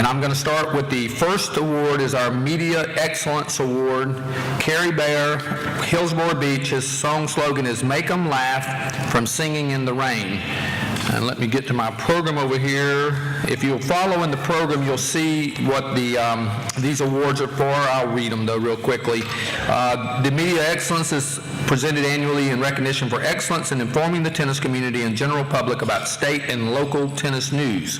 I'm going to start with the first award is our Media Excellence Award. Cary Bayer, Hillsborough Beach, his song slogan is "Make 'em Laugh from Singing in the Rain." And let me get to my program over here. If you'll follow in the program, you'll see what these awards are for. I'll read them, though, real quickly. The Media Excellence is presented annually in recognition for excellence in informing the tennis community and general public about state and local tennis news.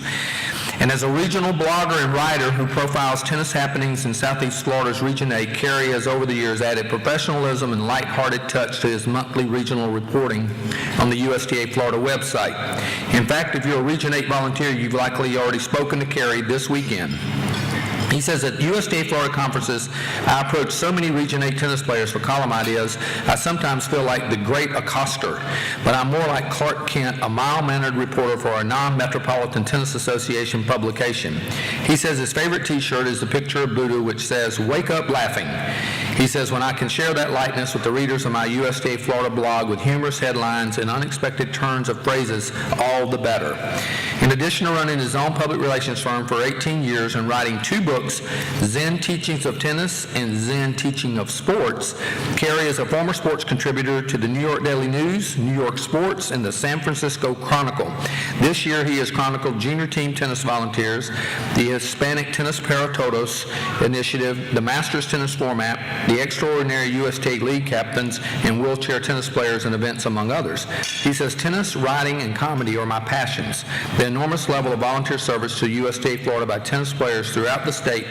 And as a regional blogger and writer who profiles tennis happenings in Southeast Florida's Region 8, Cary has over the years added professionalism and lighthearted touch to his monthly regional reporting on the USTA Florida website. In fact, if you're a Region 8 volunteer, you've likely already spoken to Cary this weekend. He says at USTA Florida conferences, I approach so many Region 8 tennis players for column ideas, I sometimes feel like the great accoster, but I'm more like Clark Kent, a mild-mannered reporter for a non-metropolitan tennis association publication. He says his favorite t-shirt is the picture of Buddha, which says, "Wake up laughing." He says, when I can share that lightness with the readers of my USTA Florida blog with humorous headlines and unexpected turns of phrases, all the better. In addition to running his own public relations firm for 18 years and writing 2 books, Zen Teachings of Tennis and Zen Teaching of Sports, Cary is a former sports contributor to the New York Daily News, New York Sports, and the San Francisco Chronicle. This year he has chronicled junior team tennis volunteers, the Hispanic Tennis Para Todos Initiative, the Masters Tennis Format, the extraordinary USTA League captains, and wheelchair tennis players and events, among others. He says, tennis, writing, and comedy are my passions. The enormous level of volunteer service to USTA Florida by tennis players throughout the state,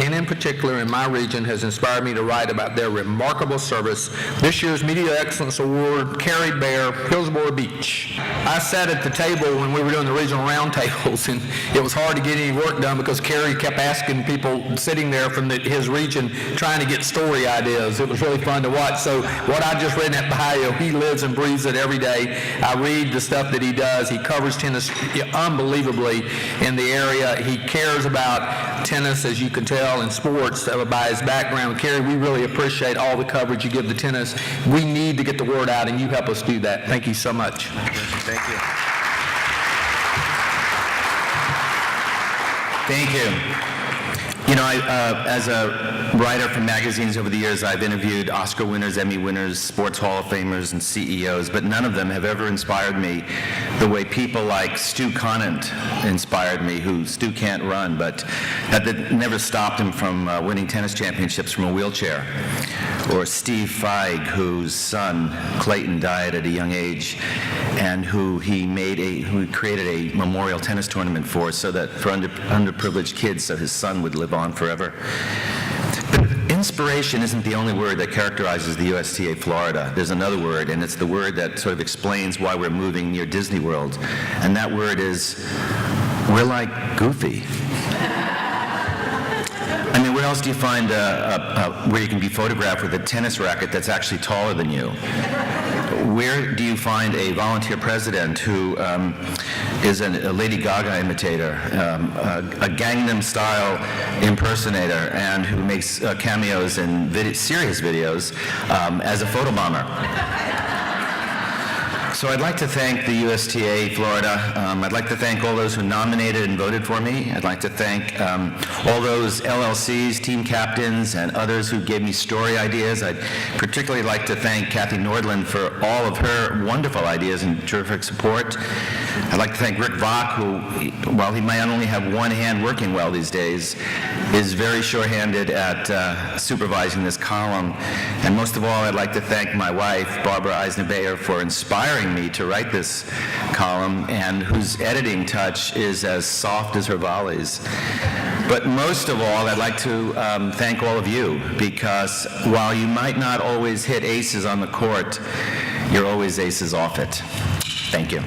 and in particular in my region, has inspired me to write about their remarkable service. This year's Media Excellence Award, Cary Bayer, Hillsborough Beach. I sat at the table when we were doing the regional roundtables, and it was hard to get any work done because Cary kept asking people sitting there from his region trying to get story ideas. It was really fun to watch. So what I just read in that bio, he lives and breathes it every day. I read the stuff that he does. He covers tennis unbelievably in the area. He cares about tennis, as you can tell, in sports by his background. Cary, we really appreciate all the coverage you give to tennis. We need to get the word out, and you help us do that. Thank you so much. Thank you. Thank you. You know, as a writer for magazines over the years, I've interviewed Oscar winners, Emmy winners, sports Hall of Famers, and CEOs, but none of them have ever inspired me the way people like Stu Conant inspired me, who Stu can't run, but that never stopped him from winning tennis championships from a wheelchair. Or Steve Feig, whose son, Clayton, died at a young age, and who he created a memorial tennis tournament for, so that for underprivileged kids, so his son would live on forever. But inspiration isn't the only word that characterizes the USTA Florida. There's another word, and it's the word that sort of explains why we're moving near Disney World. And that word is, we're like goofy. I mean, where else do you find where you can be photographed with a tennis racket that's actually taller than you? Where do you find a volunteer president who is a Lady Gaga imitator, a Gangnam-style impersonator, and who makes cameos in serious videos as a photobomber? So I'd like to thank the USTA Florida. I'd like to thank all those who nominated and voted for me. I'd like to thank all those LLCs, team captains, and others who gave me story ideas. I'd particularly like to thank Kathy Nordland for all of her wonderful ideas and terrific support. I'd like to thank Rick Vock, who, while he might only have one hand working well these days, is very sure-handed at supervising this column. And most of all, I'd like to thank my wife, Barbara Eisner-Bayer, for inspiring me to write this column, and whose editing touch is as soft as her volleys. But most of all, I'd like to thank all of you, because while you might not always hit aces on the court, you're always aces off it. Thank you.